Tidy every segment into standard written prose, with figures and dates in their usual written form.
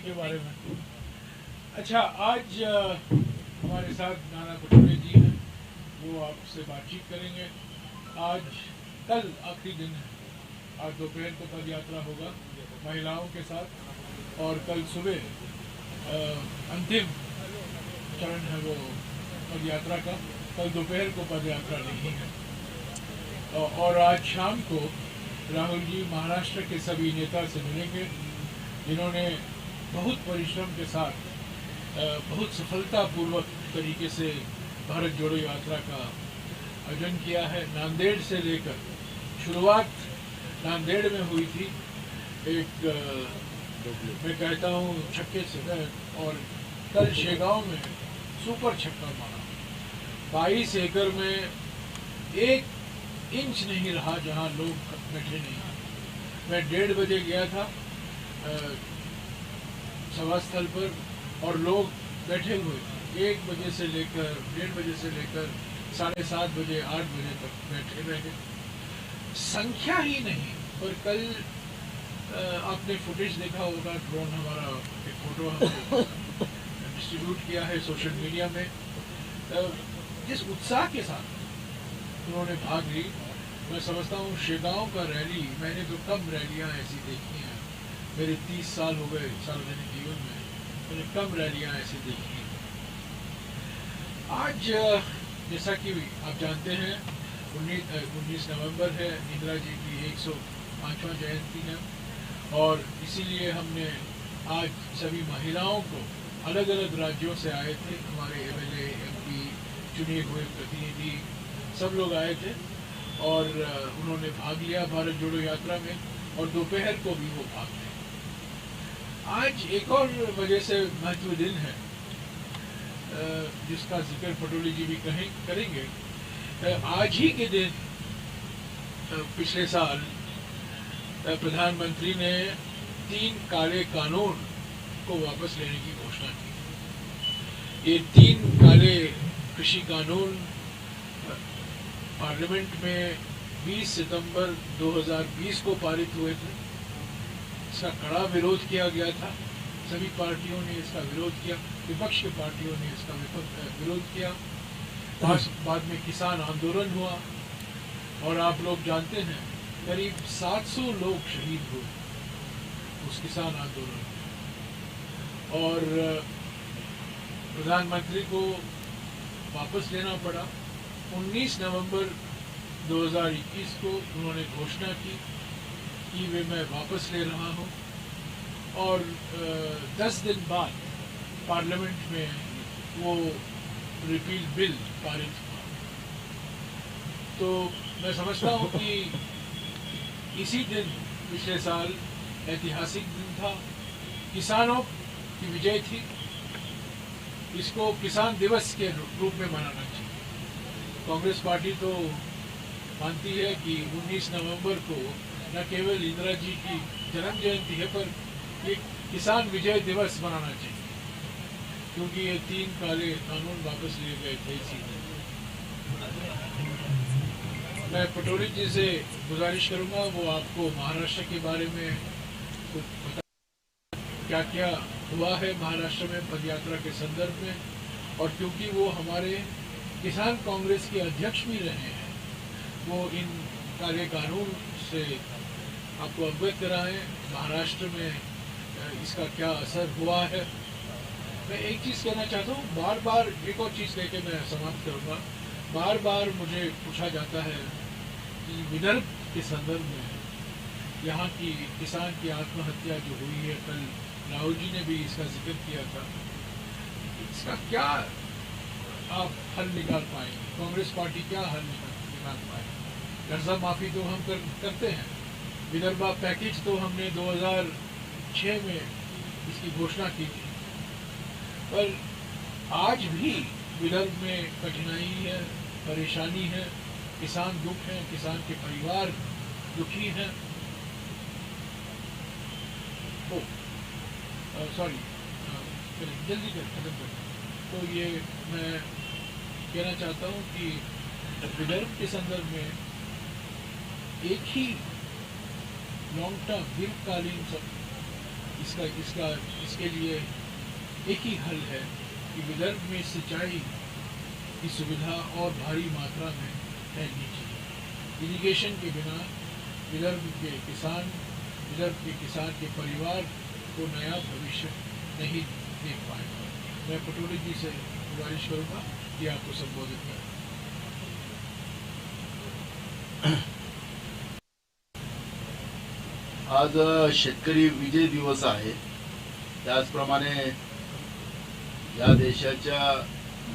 के बारे में। अच्छा, आज हमारे साथ नाना पटोले जी हैं, वो आपसे बातचीत करेंगे। आज कल आखिरी दिन है, आज दोपहर को पद यात्रा होगा महिलाओं के साथ, और कल सुबह अंतिम चरण है वो पद यात्रा का। कल दोपहर को पद यात्रा नहीं है। और आज शाम को राहुल जी महाराष्ट्र के सभी नेता से मिलेंगे, जिन्होंने बहुत परिश्रम के साथ बहुत सफलतापूर्वक तरीके से भारत जोड़ो यात्रा का आयोजन किया है। नांदेड़ से लेकर शुरुआत नांदेड़ में हुई थी, एक मैं कहता हूँ छक्के से, और कल शेगांव में सुपर छक्का मारा। 22 एकड़ में 1 इंच नहीं रहा जहाँ लोग बैठे नहीं। मैं 1:30 बजे गया था सभा स्थल पर, और लोग बैठे हुए थे 1 बजे से लेकर 1:30 बजे से लेकर 7:30 बजे 8 बजे तक बैठे रहे। संख्या ही नहीं, पर कल आपने फुटेज देखा होगा, ड्रोन हमारा एक फोटो हमने डिस्ट्रीब्यूट किया है सोशल मीडिया में। जिस उत्साह के साथ उन्होंने भाग ली, मैं समझता हूँ शेगांव का रैली, मैंने तो कम रैलियाँ ऐसी देखी हैं, मेरे 30 साल हो गए सार्वजनिक जीवन में, मैंने कम रैलियाँ ऐसी देखी हैं। आज जैसा कि आप जानते हैं 19 नवंबर है, इंदिरा जी की 105वां जयंती है, और इसीलिए हमने आज सभी महिलाओं को, अलग अलग राज्यों से आए थे, हमारे MLA MP चुने हुए प्रतिनिधि सब लोग आए थे, और उन्होंने भाग लिया भारत जोड़ो यात्रा में, और दोपहर को भी वो भाग लिया। आज एक और वजह से महत्व दिन है, जिसका जिक्र पटोले जी भी करेंगे। आज ही के दिन पिछले साल प्रधानमंत्री ने 3 काले कानून को वापस लेने की घोषणा की। ये 3 काले कृषि कानून पार्लियामेंट में 20 सितंबर 2020 को पारित हुए थे। इसका कड़ा विरोध किया गया था, सभी पार्टियों ने इसका विरोध किया, विपक्ष की पार्टियों ने इसका विरोध किया। बाद में किसान आंदोलन हुआ, और आप लोग जानते हैं करीब 700 लोग शहीद हुए उस किसान आंदोलन में, और प्रधानमंत्री को वापस लेना पड़ा। 19 नवंबर 2021 को उन्होंने घोषणा की कि वे मैं वापस ले रहा हूँ, और 10 दिन बाद पार्लियामेंट में वो रिपील बिल पारित हुआ। तो मैं समझता हूँ कि इसी दिन पिछले साल ऐतिहासिक दिन था, किसानों की विजय थी। इसको किसान दिवस के रूप में मनाना चाहिए। कांग्रेस पार्टी तो मानती है कि 19 नवंबर को न केवल इंदिरा जी की जन्म जयंती है, पर एक किसान विजय दिवस मनाना चाहिए, क्योंकि ये 3 काले कानून वापस लिए गए थे इसी दिन। मैं पटोले जी से गुजारिश करूंगा, वो आपको महाराष्ट्र के बारे में कुछ बता, क्या क्या हुआ है महाराष्ट्र में पदयात्रा के संदर्भ में, और क्योंकि वो हमारे किसान कांग्रेस के अध्यक्ष भी रहे हैं, वो इन काले कानून से आपको अवगत कराएं, महाराष्ट्र में इसका क्या असर हुआ है। मैं एक चीज़ कहना चाहता हूँ, बार बार एक और चीज़ लेके मैं समाप्त करूँगा। बार बार मुझे पूछा जाता है कि विदर्भ के संदर्भ में यहाँ की किसान की आत्महत्या जो हुई है, कल राहुल जी ने भी इसका जिक्र किया था, इसका क्या आप हल निकाल पाएंगे? कांग्रेस पार्टी क्या हल निकाल पाएगी? कर्जा माफ़ी तो हम करते हैं, विदर्भा पैकेज तो हमने 2006 में इसकी घोषणा की थी, पर आज भी विदर्भ में कठिनाई है, परेशानी है, किसान दुख हैं, किसान के परिवार दुखी हैं। सॉरी, जल्दी खत्म कर। तो ये मैं कहना चाहता हूँ कि विदर्भ के संदर्भ में एक ही लॉन्ग टर्म दीर्घकालीन इसका इसका इसके लिए एक ही हल है कि विदर्भ में सिंचाई की सुविधा और भारी मात्रा में फैलनी चाहिए। इरिगेशन के बिना विदर्भ के किसान के परिवार को नया भविष्य नहीं देख पाएगा। मैं पटोले जी से गुजारिश करूंगा कि आपको संबोधित करें। आज शेतकरी विजय दिवस आहे। त्याचप्रमाणे या देशाच्या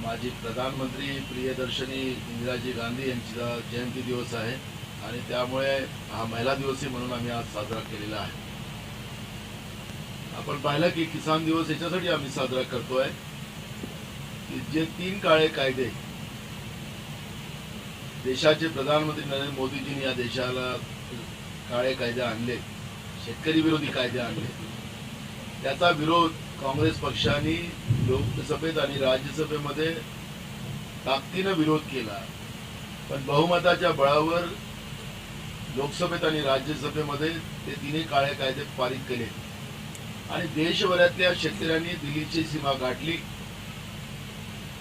माजी प्रधानमंत्री प्रियदर्शनी इंदिराजी गांधी यांचा जयंती दिवस आहे आणि त्यामुळे हा महिला दिवसही म्हणून आम्ही आज साजरा केलेला आहे। आपण पाहिलं की किसान दिवस याच्यासाठी आम्ही साजरा करतोय की जे 3 काळे कायदे देशाचे प्रधानमंत्री नरेंद्र मोदीजींनी या देशाला काळे कायदे आणले, शेतकरी विरोधी कायदे आणले, त्याचा विरोध काँग्रेस पक्षाने लोकसभेत आणि राज्यसभेमध्ये ताकदीने विरोध केला। पण बहुमताच्या बळावर लोकसभेत आणि राज्यसभेमध्ये ते तिन्ही काळे कायदे पारित केले आणि देशभरातल्या शेतकऱ्यांनी दिल्लीची सीमा गाठली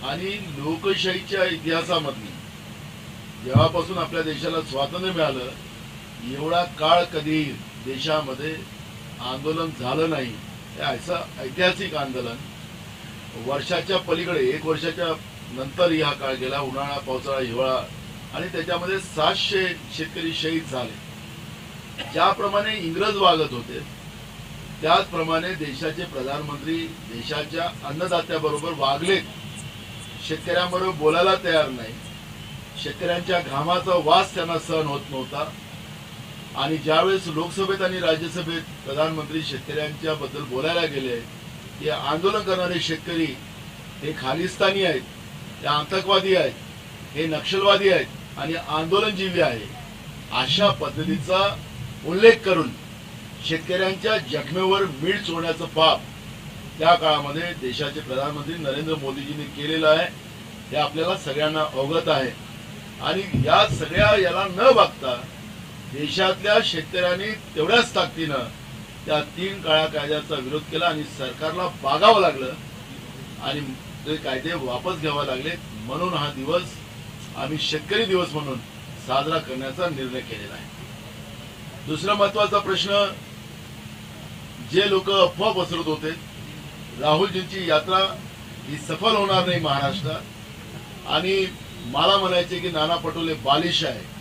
आणि लोकशाहीच्या इतिहासामधली जेव्हापासून आपल्या देशाला स्वातंत्र्य मिळालं एवढा काळ कधी देशामध्ये आंदोलन झालं नाही। असं ऐतिहासिक आंदोलन वर्षाच्या पलीकडे 1 वर्षाच्या नंतर हा काळ गेला। उन्हाळा, पावसाळा, हिवाळा आणि त्याच्यामध्ये 700 शेतकरी शहीद झाले। ज्याप्रमाणे इंग्रज वागत होते त्याचप्रमाणे देशाचे प्रधानमंत्री देशाच्या अन्नदात्याबरोबर वागले, शेतकऱ्यांबरोबर बोलायला तयार नाही। शेतकऱ्यांच्या घामाचा वास त्यांना सहन होत नव्हता आणि ज्यावेळेस लोकसभेत आणि राज्यसभेत प्रधानमंत्री शेतकऱ्यांच्या बद्दल बोलायला गेले की आंदोलन करणारे शेतकरी हे खालिस्तानी आहेत, हे आतंकवादी आहेत, हे नक्षलवादी आहेत आणि आंदोलनजीवी आहे, अशा पद्धतीचा उल्लेख करून शेतकऱ्यांच्या जखमेवर मीठ चोळण्याचं पाप त्या काळामध्ये देशाचे प्रधानमंत्री नरेंद्र मोदीजींनी केलेलं आहे। हे आपल्याला सगळ्यांना अवगत आहे आणि या सगळ्या याला न बघता देशातल्या शेतकऱ्यांनी तेवढ्याच ताकदीनं त्या 3 काळ्या कायद्याचा विरोध केला आणि सरकारला बागावं लागलं आणि ते कायदे वापस घ्यावे लागले। म्हणून हा दिवस आम्ही शेतकरी दिवस म्हणून साजरा करण्याचा निर्णय केलेला आहे। दुसरा महत्त्वाचा प्रश्न, जे लोक अफवा पसरवत होते राहुलजींची यात्रा ही सफल होणार नाही महाराष्ट्रात आणि मला म्हणायचे की नाना पटोले बालिश आहे।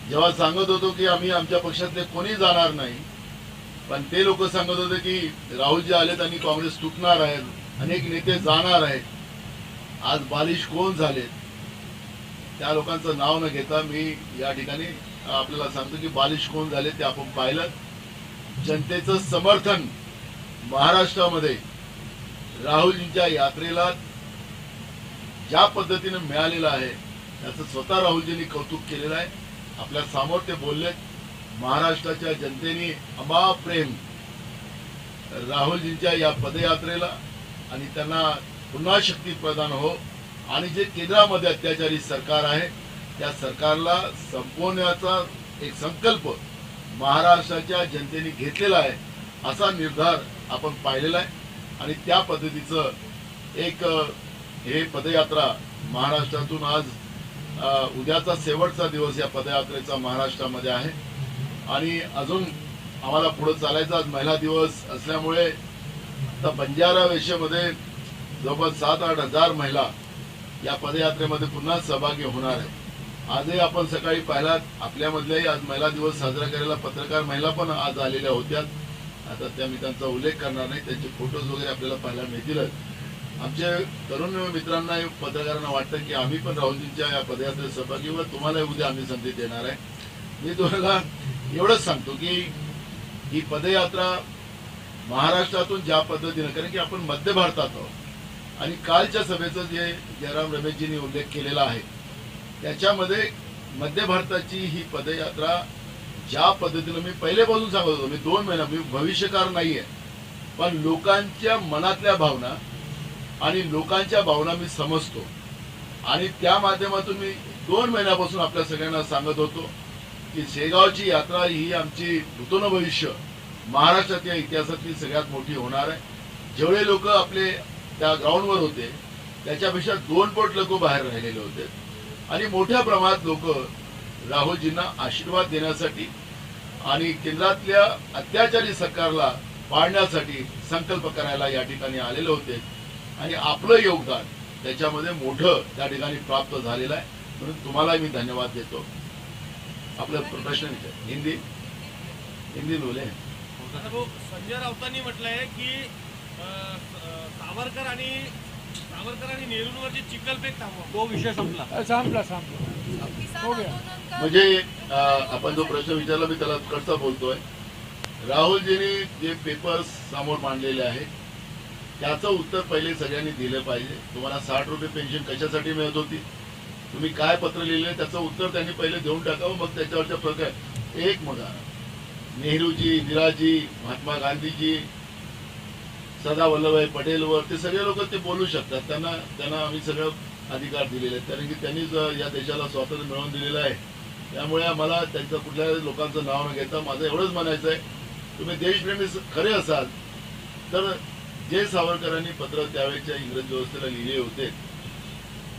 जेव्हा सांगत होतो की आम्ही आमच्या पक्षातले कोणी जाणार नाही, पण ते लोक सांगत होते की राहुलजी आलेत आणि काँग्रेस तुटणार आहे, अनेक नेते जाणार आहेत। आज बालिश कोण झालेत त्या लोकांचं नाव न घेता मी या ठिकाणी आपल्याला सांगतो की बालिश कोण झाले ते आपण पाहिलं। जनतेचं समर्थन महाराष्ट्रामध्ये राहुलजींच्या यात्रेला ज्या पद्धतीने मिळालेलं आहे त्याचं स्वतः राहुलजींनी कौतुक केलेलं आहे। आपल्या समोर ते बोलले, महाराष्ट्राच्या जनतेने अमाप प्रेम राहुलजींच्या या पदयात्रेला आणि त्यांना पुन्हा शक्ती प्रदान हो आणि जे केंद्रामध्ये अत्याचारी सरकार आहे त्या सरकारला संपवण्याचा एक संकल्प महाराष्ट्राच्या जनतेने घेतलेला आहे, असा निर्धार आपण पाहिलेला आहे आणि त्या पद्धतीचं एक हे पदयात्रा महाराष्ट्रातून आज उद्याचा शेवटचा दिवस या पदयात्रेचा महाराष्ट्रामध्ये आहे आणि अजून आम्हाला पुढे चालायचं। आज महिला दिवस असल्यामुळे आता बंजारा वेशेमध्ये जवळपास 7-8 हजार महिला या पदयात्रेमध्ये पुन्हा सहभागी होणार आहेत। आजही आपण सकाळी पाहिलात आपल्यामधल्याही आज महिला दिवस साजरा करायला पत्रकार महिला पण आज आलेल्या होत्या। आता त्या मी त्यांचा उल्लेख करणार नाही, त्यांचे फोटोज वगैरे आपल्याला पाहायला मिळतील। आमचे तरुण मित्रांना पत्रकारांना वाटतं की आम्ही पण राहुलजींच्या या पदयात्रेत सहभागी व तुम्हाला उद्या आम्ही संधी देणार आहे। मी तुम्हाला एवढंच सांगतो की ही पदयात्रा महाराष्ट्रातून ज्या पद्धतीने, कारण की आपण मध्य भारतात आहोत आणि कालच्या सभेचा जे जयराम रमेशजींनी उल्लेख केलेला आहे त्याच्यामध्ये मध्य भारताची ही पदयात्रा ज्या पद्धतीने मी पहिलेपासून सांगत होतो, मी 2 महिना मी भविष्यकार नाहीये, पण लोकांच्या मनातल्या भावना आणि लोकांच्या भावना मी समजतो आणि त्या माध्यमातून मी 2 महिन्यापासून आपल्या सगळ्यांना सांगत होतो की शेगावची यात्रा ही आमची नूतन भविष्य महाराष्ट्राच्या इतिहासातली सगळ्यात मोठी होणार आहे. जेवढे लोक आपले त्या ग्राउंडवर होते त्याच्यापेक्षा 2 पट लोक बाहेर राहिलेले होते आणि मोठ्या प्रमाणात लोक राहुलजींना आशीर्वाद देण्यासाठी आणि केंद्रातल्या अत्याचारी सरकारला पाडण्यासाठी संकल्प करायला या ठिकाणी आलेले होते आणि आपलं योगदान त्याच्यामध्ये मोठं त्या ठिकाणी प्राप्त झालेलं आहे. म्हणून तुम्हाला मी धन्यवाद देतो. आपला प्रश्न विचार हिंदी बोले. संजय राऊतांनी म्हटलंय की सावरकर आणि नेहरूंवरची चिखलफेक थांबवा, तो विषय संपला. संपला हो गया. म्हणजे आपण जो प्रश्न विचारला मी त्याला कसा बोलतोय. राहुलजींनी जे पेपर्स समोर मांडलेले आहेत त्याचं उत्तर पहिले सगळ्यांनी दिलं पाहिजे. तुम्हाला 60 रुपये पेन्शन कशासाठी मिळत होती, तुम्ही काय पत्र लिहिले त्याचं उत्तर त्यांनी पहिले देऊन टाकावं. मग त्याच्यावरच्या प्रकार एक मग नेहरूजी, इंदिराजी, महात्मा गांधीजी, सरदार वल्लभभाई पटेलवर ते सगळे लोक ते बोलू शकतात. त्यांना आम्ही सगळं अधिकार दिलेले आहेत कारण की त्यांनीच या देशाला स्वातंत्र्य मिळवून दिलेलं आहे. त्यामुळे आम्हाला त्यांचं कुठल्या लोकांचं नाव न घेता माझं एवढंच म्हणायचं आहे, तुम्ही देशप्रेमी खरे असाल तर जे सावरकरांनी पत्र त्यावेळेच्या इंग्रज व्यवस्थेला लिहिले होते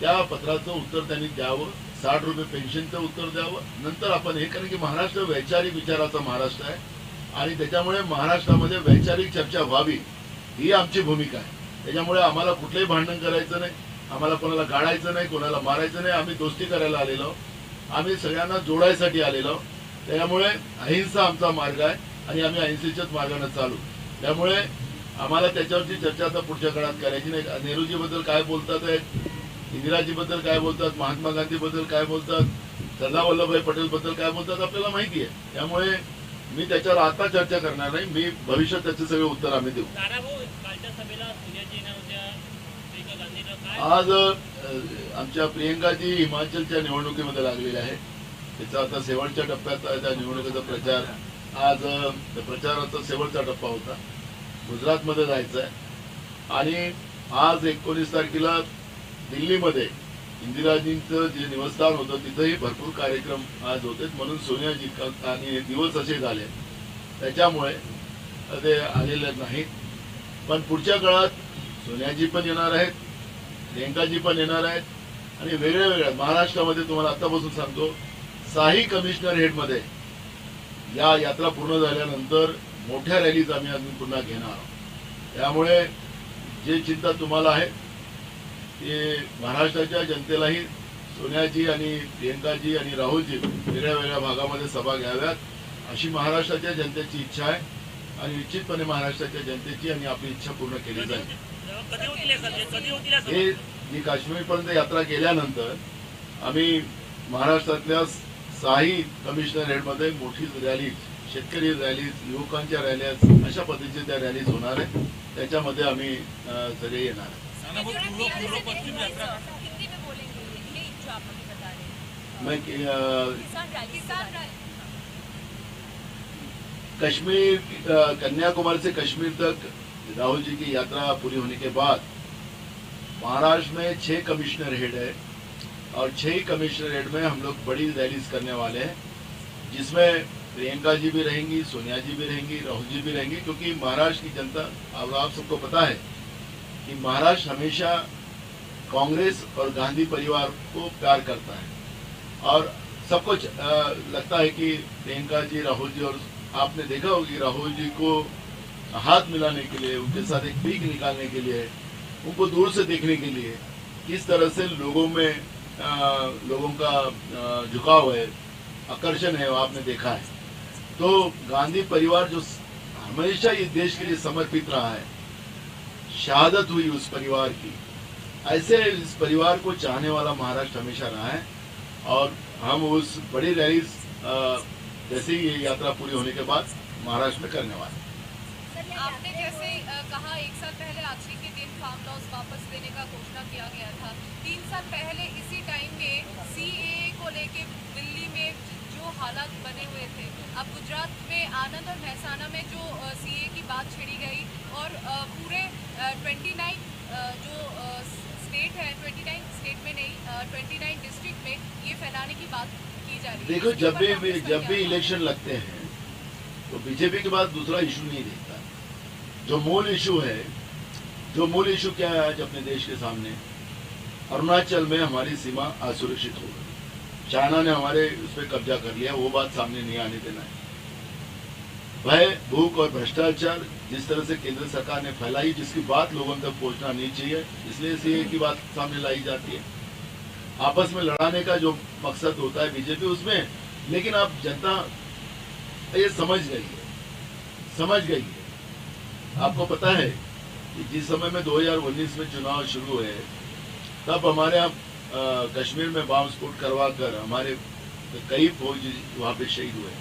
त्या पत्राचं उत्तर त्यांनी द्यावं. 60 रुपये पेन्शनचं उत्तर द्यावं. नंतर आपण हे, कारण की महाराष्ट्र वैचारिक विचाराचा महाराष्ट्र आहे आणि त्याच्यामुळे महाराष्ट्रामध्ये वैचारिक चर्चा व्हावी ही आमची भूमिका आहे. त्याच्यामुळे आम्हाला कुठलंही भांडण करायचं नाही, आम्हाला कोणाला गाडायचं नाही, कोणाला मारायचं नाही. आम्ही दोस्ती करायला आलेलो, आम्ही सगळ्यांना जोडायसाठी आलेलो. त्यामुळे अहिंसा आमचा मार्ग आहे आणि आम्ही अहिंसेच्याच मार्गाने चालू. त्यामुळे आम्हाला त्याच्यावरची चर्चा आता पुढच्या काळात करायची नाही. नेहरूजीबद्दल काय बोलतात आहेत, इंदिराजीबद्दल काय बोलतात, महात्मा गांधीबद्दल काय बोलतात, सरदार वल्लभभाई पटेलबद्दल काय बोलतात आपल्याला माहिती आहे. त्यामुळे मी त्याच्यावर आता चर्चा करणार नाही. मी भविष्यात त्याचे सगळे उत्तर आम्ही देऊ. आज आमच्या प्रियंकाजी हिमाचलच्या निवडणुकीमध्ये लागलेल्या आहेत. त्याचा आता शेवटच्या टप्प्यात त्या निवडणुकीचा प्रचार. आज प्रचाराचा शेवटचा टप्पा होता. गुजरातमध्ये जायचं आहे आणि आज 19 तारखेला दिल्लीमध्ये इंदिराजींचं जे निवासस्थान होतं तिथंही भरपूर कार्यक्रम आज होते. म्हणून सोनियाजी आणि दिवस असे झाले त्याच्यामुळे ते आलेले नाहीत. पण पुढच्या काळात सोनियाजी पण येणार आहेत, प्रियंकाजी पण येणार आहेत आणि वेगळ्या महाराष्ट्रामध्ये तुम्हाला आतापासून सांगतो 6ही कमिशनर हेडमध्ये या यात्रा पूर्ण झाल्यानंतर मोठ्या रॅलीज आम्ही अजून पुन्हा घेणार आहोत. त्यामुळे जे चिंता तुम्हाला आहे ते महाराष्ट्राच्या जनतेलाही सोनियाजी आणि प्रियंकाजी आणि राहुलजी वेगळ्या भागामध्ये सभा घ्याव्यात अशी महाराष्ट्राच्या जनतेची इच्छा आहे आणि निश्चितपणे महाराष्ट्राच्या जनतेची आणि आपली इच्छा पूर्ण केली जाईल. हे जी काश्मीरपर्यंत यात्रा केल्यानंतर आम्ही महाराष्ट्रातल्या 6ही कमिशनर हेडमध्ये मोठी रॅली, शेतकरी रॅलीज, युवकांच्या रॅलीज अशा पद्धतीच्या त्या रॅलीज होणार आहे. त्याच्यामध्ये आम्ही सगळे येणार आहे. मैं कश्मीर, कन्याकुमारी से कश्मीर तक राहुल जी की यात्रा पूरी होने के बाद महाराष्ट्र में 6 कमिश्नर हेड है और 6 कमिश्नर हेड में हम लोग बड़ी रैलीज करने वाले हैं जिसमें प्रियंका जी भी रहेंगी, सोनिया जी भी रहेंगी, राहुल जी भी रहेंगी. क्योंकि महाराष्ट्र की जनता, अब आप सबको पता है कि महाराष्ट्र हमेशा कांग्रेस और गांधी परिवार को प्यार करता है और सबको लगता है कि प्रियंका जी, राहुल जी, और आपने देखा होगा कि राहुल जी को हाथ मिलाने के लिए, उनके साथ एक पीक निकालने के लिए, उनको दूर से देखने के लिए किस तरह से लोगों में लोगों का झुकाव है, आकर्षण है, वो आपने देखा है. तो गांधी परिवार जो हमेशा इस देश के लिए समर्पित रहा है, शहादत हुई उस परिवार की, ऐसे इस परिवार को चाहने वाला महाराष्ट्र हमेशा रहा है और हम उस बड़ी रैली जैसे ही ये यात्रा पूरी होने के बाद महाराष्ट्र में करने वाले. आपने जैसे कहा 1 साल पहले आखिरी के दिन फार्म लॉज वापस देने का घोषणा किया गया था. 3 साल पहले इसी टाइम में सीएए को लेके दिल्ली में जो हालात बने हुए थे, अब गुजरात में आनंद और महसाना में जो सीएए की बात छेड़ी गई और पूरे 29 जो स्टेट है, 29 स्टेट में नहीं 29 डिस्ट्रिक्ट में ये फैलाने की बात की जा रही है. देखो, जब भी इलेक्शन लगते हैं तो बीजेपी के पास दूसरा इशू नहीं देखता। जो मूल इशू है, जो मूल इशू क्या है आज अपने देश के सामने, अरुणाचल में हमारी सीमा असुरक्षित हो गई, चाइना ने हमारे उस पर कब्जा कर लिया, वो बात सामने नहीं आने देना है। भय, भूख और भ्रष्टाचार जिस तरह से केंद्र सरकार ने फैलाई, जिसकी बात लोगों तक पहुंचना नहीं चाहिए, इसलिए सीए की बात सामने लाई जाती है। आपस में लड़ाने का जो मकसद होता है बीजेपी उसमें, लेकिन अब जनता ये समझ गई है। आपको पता है कि जिस समय में 2019 में चुनाव शुरू हुए, तब हमारे यहाँ कश्मीर में बम स्फोट करवा कर हमारे कई फौजी वहां पे शहीद हुए।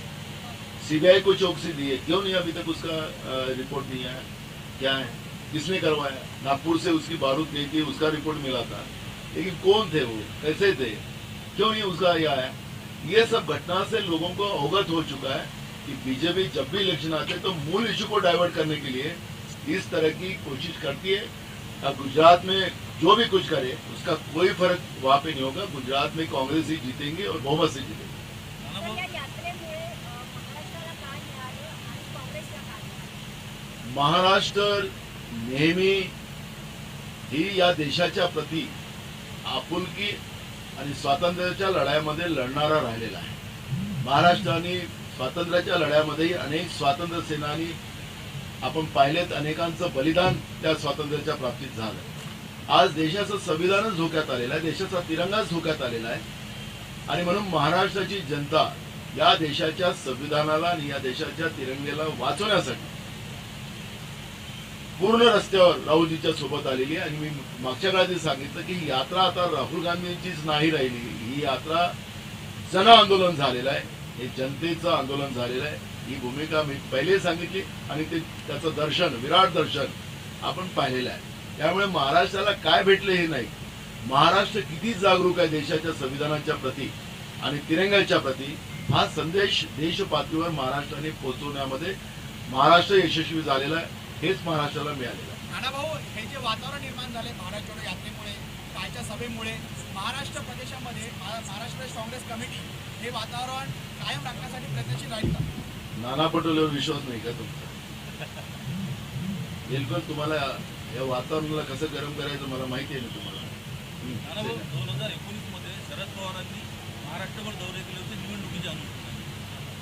सीबीआई को चौकसी दी है, क्यों नहीं अभी तक उसका रिपोर्ट नहीं आया? क्या है, किसने करवाया? नागपुर से उसकी बारूद गई थी, उसका रिपोर्ट मिला था, लेकिन कौन थे वो, कैसे थे, क्यों नहीं उसका ये आया? ये सब घटना से लोगों को अवगत हो चुका है कि बीजेपी जब भी इलेक्शन आते तो मूल इशू को डाइवर्ट करने के लिए इस तरह की कोशिश करती है। अब गुजरात में जो भी कुछ करे उसका कोई फर्क वहां पे नहीं होगा। गुजरात में कांग्रेस ही जीतेंगे और बहुमत से जीतेंगे। महाराष्ट्र नेहमी ही या देशाच्या प्रती आपुलकी आणि स्वातंत्र्याच्या लढ्यामध्ये लढणारा राहिलेला आहे। महाराष्ट्राने स्वातंत्र्याच्या लढ्यामध्ये अनेक स्वातंत्र्य सेनानी आपण पाहिलेत, अनेकांचं बलिदान त्या स्वातंत्र्याच्या प्राप्तीत झालं। आज देशाचं संविधानच धोक्यात आलेलं आहे, देशाचा तिरंगाच धोक्यात आलेला आहे आणि म्हणून महाराष्ट्राची जनता या देशाच्या संविधानाला आणि या देशाच्या तिरंग्याला वाचवण्यासाठी पूर्ण रस्त्यावर राहुलजीच्या सोबत आलेली आहे। आणि मी मागच्या काळात सांगितलं की ही यात्रा आता राहुल गांधींचीच नाही राहिली, ही यात्रा जन आंदोलन झालेलं आहे, हे जनतेचं आंदोलन झालेलं आहे। ही भूमिका मी पहिले सांगितली आणि त्याचं दर्शन, विराट दर्शन आपण पाहिलेलं आहे। त्यामुळे महाराष्ट्राला काय भेटले हे नाही, महाराष्ट्र किती जागरूक आहे देशाच्या संविधानाच्या प्रती आणि तिरंग्याच्या प्रती, हा संदेश देश पातळीवर महाराष्ट्राने पोहोचवण्यामध्ये महाराष्ट्र यशस्वी झालेला आहे। हेच महाराष्ट्राला मिळालेलं आहे। नानाभाऊ, हे जे वातावरण निर्माण झाले महाराष्ट्र जोडो यात्रेमुळे, कालच्या सभेमुळे, महाराष्ट्र प्रदेशामध्ये महाराष्ट्र प्रदेश काँग्रेस कमिटी हे वातावरण कायम राखण्यासाठी प्रयत्नशील राहील का? नाना पटोलेवर विश्वास नाही का तुमचा? बिलकुल तुम्हाला या वातावरणाला कसं गरम करायचं मला माहिती आहे ना तुम्हाला। 2019 मध्ये शरद पवारांनी महाराष्ट्रभर दौरे केले होते निवडणुकीच्या अनुषंगाने,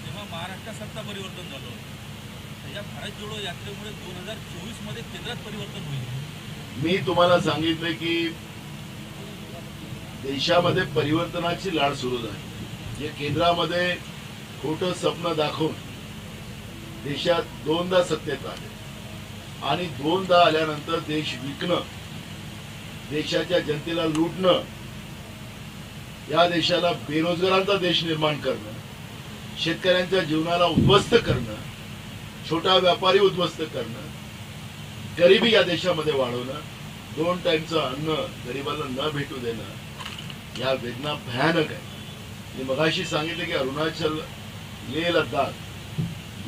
तेव्हा महाराष्ट्रात सत्ता परिवर्तन झालं होतं। या भारत जोडो यात्रेमुळे 2024 मध्ये केंद्रात परिवर्तन होईल। मी तुम्हाला सांगितलं की देशामध्ये परिवर्तनाची लाट सुरू झाली। जे केंद्रामध्ये खोटं स्वप्न दाखवून देशात दोनदा सत्तेत आले आणि दोनदा आल्यानंतर देश विकणं, देशाच्या जनतेला लुटणं, या देशाला बेरोजगारांचा देश निर्माण करणं, शेतकऱ्यांच्या जीवनाला उद्ध्वस्त करणं, छोटा व्यापारी उद्ध्वस्त करणं, गरिबी या देशामध्ये वाढवणं, 2 टाइमचं अन्न गरिबाला न भेटू देणं, या वेदना भयानक आहे। मी मगाशी सांगितलं की अरुणाचल, लेह, लडाख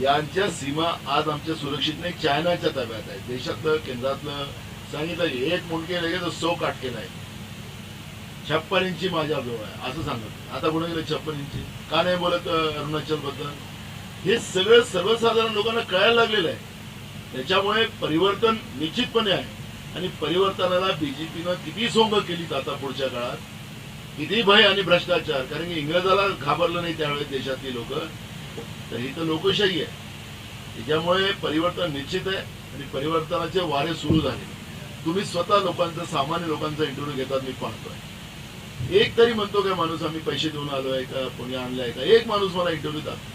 यांच्या सीमा आज आमच्या सुरक्षित नाही, चायनाच्या ताब्यात आहे। देशातलं केंद्रातलं सांगितलं एक मुंडके लगेच 100 काटके नाही, 56 इंची माझ्याजवळ आहे असं सांगत। आता कोणी गेलं 56 इंची का नाही बोलत अरुणाचल बद्दल? हे सगळं सर्वसाधारण लोकांना कळायला लागलेलं आहे। त्याच्यामुळे परिवर्तन निश्चितपणे आहे आणि परिवर्तनाला बीजेपीनं किती सोंग केली आता पुढच्या काळात, किती भय आणि भ्रष्टाचार, कारण की इंग्रजाला घाबरलं नाही त्यावेळेस देशातली लोक, तर ही तर लोकशाही आहे। त्याच्यामुळे परिवर्तन निश्चित आहे आणि परिवर्तनाचे वारे सुरू झाले। तुम्ही स्वतः लोकांचा, सामान्य लोकांचा इंटरव्ह्यू घेतात मी पाहतोय। एक तरी म्हणतो काय माणूस आम्ही पैसे देऊन आलोय का, कोणी आणलाय का? एक माणूस मला इंटरव्ह्यू दाखव,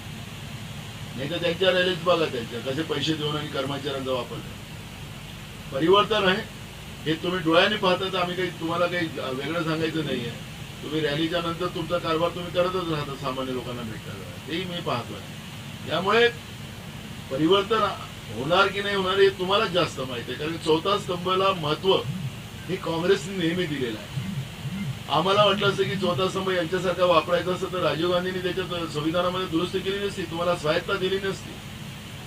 नाही तर त्यांच्या रॅलीज बघा, त्यांच्या कसे पैसे देऊन आणि कर्मचाऱ्यांचा वापर। परिवर्तन आहे हे तुम्ही डोळ्याने पाहता, तर आम्ही काही तुम्हाला काही वेगळं सांगायचं नाहीये। तुम्ही रॅलीच्या नंतर तुमचा कारभार तुम्ही करतच राहता सामान्य लोकांना भेटताना, तेही मी पाहतोय। त्यामुळे परिवर्तन होणार की नाही होणार हे तुम्हालाच जास्त माहिती आहे, कारण 4था स्तंभाला महत्व हे काँग्रेसने नेहमी दिलेलं आहे। आम्हाला वाटलं असतं की 4था स्तंभ यांच्यासारखा वापरायचा असतं तर राजीव गांधींनी त्याच्यात संविधानामध्ये दुरुस्ती केली नसती, तुम्हाला स्वायत्ता दिली नसती।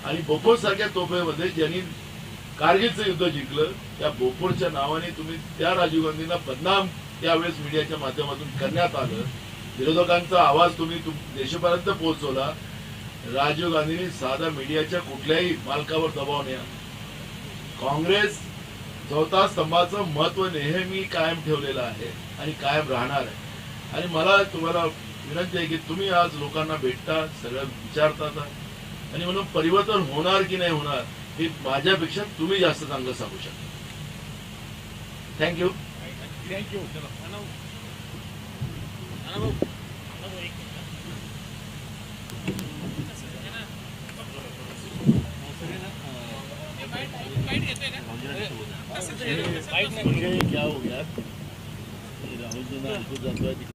आणि बोफोर्स सारख्या तोफेमध्ये ज्यांनी कारगिलचं युद्ध जिंकलं, त्या बोफोर्सच्या नावाने तुम्ही त्या राजीव गांधींना बदनाम त्यावेळेस मीडियाच्या माध्यमातून करण्यात आलं। विरोधकांचा आवाज तुम्ही देशापर्यंत पोहोचवला राजीव गांधींनी साधा मीडियाच्या कुठल्याही मालकावर दबाव नाही आणला. काँग्रेस चौथा स्तंभाचं महत्व नेहमी कायम ठेवलेलं आहे आणि कायम राहणार आहे. आणि मला तुम्हाला विनंती आहे की तुम्ही आज लोकांना भेटता, सगळं विचारता आणि म्हणून परिवर्तन होणार की नाही होणार हे माझ्यापेक्षा तुम्ही जास्त चांगलं सांगू शकता. थँक्यू. थँक्यू. मुझे क्या हो गया राहुल जी ने हमको